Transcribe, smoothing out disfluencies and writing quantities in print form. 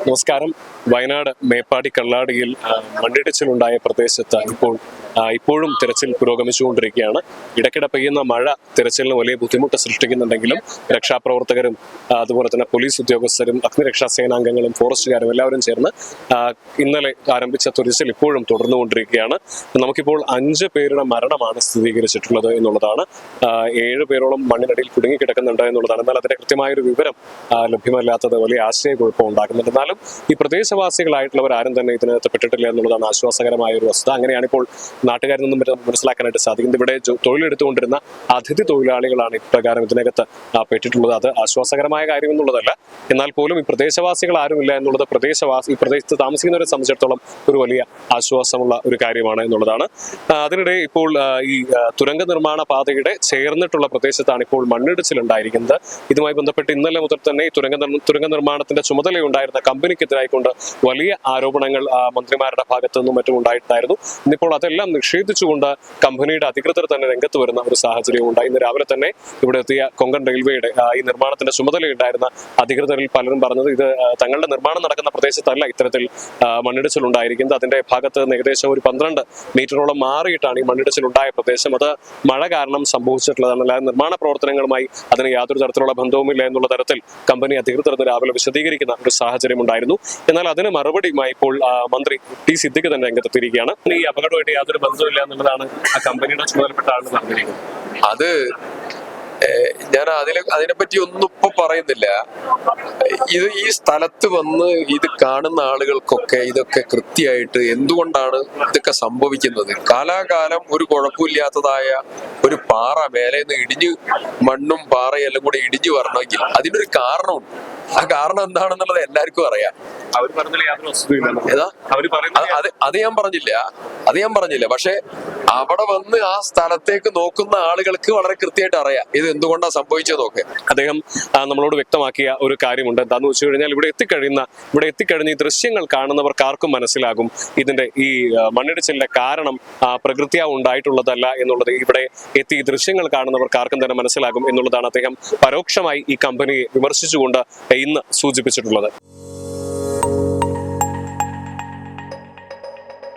നമസ്കാരം. വയനാട് മേപ്പാടി കള്ളാടിയിൽ മണ്ണിടിച്ചിലുണ്ടായ പ്രദേശത്ത് ഇപ്പോഴും തിരച്ചിൽ പുരോഗമിച്ചുകൊണ്ടിരിക്കുകയാണ്. ഇടയ്ക്കിടെ പെയ്യുന്ന മഴ തിരച്ചിലിന് വലിയ ബുദ്ധിമുട്ട് സൃഷ്ടിക്കുന്നുണ്ടെങ്കിലും രക്ഷാപ്രവർത്തകരും അതുപോലെ തന്നെ പോലീസ് ഉദ്യോഗസ്ഥരും അഗ്നിരക്ഷാ സേനാംഗങ്ങളും ഫോറസ്റ്റുകാരും എല്ലാവരും ചേർന്ന് ഇന്നലെ ആരംഭിച്ച തിരച്ചിൽ ഇപ്പോഴും തുടർന്നുകൊണ്ടിരിക്കുകയാണ്. നമുക്കിപ്പോൾ 5 പേരുടെ മരണമാണ് സ്ഥിരീകരിച്ചിട്ടുള്ളത് എന്നുള്ളതാണ്. 7 പേരോളം മണ്ണിനടിയിൽ കുടുങ്ങിക്കിടക്കുന്നുണ്ട് എന്നുള്ളതാണ്. എന്നാൽ അതിന്റെ കൃത്യമായൊരു വിവരം ലഭ്യമല്ലാത്തത് വലിയ ആശയക്കുഴപ്പം ഉണ്ടാക്കുന്നുണ്ട്. എന്നാലും ഈ പ്രദേശവാസികളായിട്ടുള്ളവർ ആരും തന്നെ ഇതിനകത്ത് പെട്ടിട്ടില്ല എന്നുള്ളതാണ് ആശ്വാസകരമായ ഒരു വസ്തുത. അങ്ങനെയാണ് ഇപ്പോൾ നാട്ടുകാരിൽ നിന്നും മനസ്സിലാക്കാനായിട്ട് സാധിക്കുന്നത്. ഇവിടെ തൊഴിലെടുത്തുകൊണ്ടിരുന്ന അതിഥി തൊഴിലാളികളാണ് ഇപ്രകാരം ഇതിനകത്ത് പെട്ടിട്ടുള്ളത്. അത് ആശ്വാസകരമായ കാര്യം എന്നുള്ളതല്ല, എന്നാൽ പോലും ഈ പ്രദേശവാസികൾ ആരുമില്ല എന്നുള്ളത് ഈ പ്രദേശത്ത് താമസിക്കുന്നവരെ സംബന്ധിച്ചിടത്തോളം ഒരു വലിയ ആശ്വാസമുള്ള ഒരു കാര്യമാണ് എന്നുള്ളതാണ്. അതിനിടെ ഇപ്പോൾ ഈ തുരങ്ക നിർമ്മാണ പാതയുടെ ചേർന്നിട്ടുള്ള പ്രദേശത്താണ് ഇപ്പോൾ മണ്ണിടിച്ചിലുണ്ടായിരിക്കുന്നത്. ഇതുമായി ബന്ധപ്പെട്ട് ഇന്നലെ മുതൽ തന്നെ ഈ തുരങ്ക നിർമ്മാണത്തിന്റെ ചുമതലയുണ്ടായിരുന്ന കമ്പനിക്കെതിരായിക്കൊണ്ട് വലിയ ആരോപണങ്ങൾ മന്ത്രിമാരുടെ ഭാഗത്തു നിന്നും മറ്റും ഉണ്ടായിട്ടുണ്ടായിരുന്നു. ഇന്നിപ്പോൾ അതെല്ലാം നിഷേധിച്ചുകൊണ്ട് കമ്പനിയുടെ അധികൃതർ തന്നെ രംഗത്ത് വരുന്ന ഒരു സാഹചര്യം ഉണ്ടായി. ഇന്ന് രാവിലെ തന്നെ ഇവിടെ എത്തിയ കൊങ്കൺ റെയിൽവേയുടെ ഈ നിർമ്മാണത്തിന്റെ ചുമതലയുണ്ടായിരുന്ന അധികൃതരിൽ പലരും പറഞ്ഞത് ഇത് തങ്ങളുടെ നിർമ്മാണം നടക്കുന്ന പ്രദേശത്തല്ല ഇത്തരത്തിൽ മണ്ണിടിച്ചിൽ ഉണ്ടായിരിക്കുന്നത്. അതിന്റെ ഭാഗത്ത് നിന്ന് ഏകദേശം ഒരു 12 മീറ്ററോളം മാറിയിട്ടാണ് ഈ മണ്ണിടിച്ചിൽ ഉണ്ടായ പ്രദേശം. അത് മഴ കാരണം സംഭവിച്ചിട്ടുള്ളതാണ്. അല്ലാതെ നിർമ്മാണ പ്രവർത്തനങ്ങളുമായി അതിന് യാതൊരു തരത്തിലുള്ള ബന്ധവുമില്ല എന്നുള്ള തരത്തിൽ കമ്പനി അധികൃതർ രാവിലെ വിശദീകരിക്കുന്ന ഒരു സാഹചര്യം ഉണ്ടായിരുന്നു. എന്നാൽ അതിന് മറുപടിയുമായി ഇപ്പോൾ മന്ത്രി ടി സിദ്ദിഖ് തന്നെ രംഗത്തെത്തിയിരിക്കുകയാണ്. ഈ അപകടമായിട്ട് യാതൊരു ബന്ധവുമില്ല എന്നുള്ളതാണ് ആ കമ്പനിയുടെ ചുമതലപ്പെട്ട ആൾ പറഞ്ഞിരിക്കുന്നത്. അത് ഞാൻ അതിനെപ്പറ്റി ഒന്നും ഇപ്പൊ പറയുന്നില്ല. ഈ സ്ഥലത്ത് വന്ന് ഇത് കാണുന്ന ആളുകൾക്കൊക്കെ ഇതൊക്കെ കൃത്യമായിട്ട് എന്തുകൊണ്ടാണ് ഇതൊക്കെ സംഭവിക്കുന്നത്, കാലാകാലം ഒരു കുഴപ്പമില്ലാത്തതായ ഒരു പാറ മേലെ നിന്ന് മണ്ണും പാറയെല്ലാം കൂടെ ഇടിഞ്ഞു വരണമെങ്കിൽ അതിനൊരു കാരണമുണ്ട്. ആ കാരണം എന്താണെന്നുള്ളത് എല്ലാവർക്കും അറിയാം. അത് ഞാൻ പറഞ്ഞില്ല. പക്ഷെ അവിടെ വന്ന് ആ സ്ഥലത്തേക്ക് നോക്കുന്ന ആളുകൾക്ക് വളരെ കൃത്യമായിട്ട് അറിയാം ഇത് എന്തുകൊണ്ടാണ് സംഭവിച്ചത് നോക്കെ. അദ്ദേഹം നമ്മളോട് വ്യക്തമാക്കിയ ഒരു കാര്യമുണ്ട്. എന്താന്ന് വെച്ച് കഴിഞ്ഞാൽ ഇവിടെ എത്തിക്കഴിഞ്ഞ ഈ ദൃശ്യങ്ങൾ കാണുന്നവർക്ക് ആർക്കും മനസ്സിലാകും ഇതിന്റെ ഈ മണ്ണിടിച്ചിലിന്റെ കാരണം പ്രകൃത്യാ ഉണ്ടായിട്ടുള്ളതല്ല എന്നുള്ളത്. ഇവിടെ എത്തി ഈ ദൃശ്യങ്ങൾ കാണുന്നവർക്ക് ആർക്കും തന്നെ മനസ്സിലാകും എന്നുള്ളതാണ് അദ്ദേഹം പരോക്ഷമായി ഈ കമ്പനിയെ വിമർശിച്ചുകൊണ്ട് ഇന്ന് സൂചിപ്പിച്ചിട്ടുള്ളത്.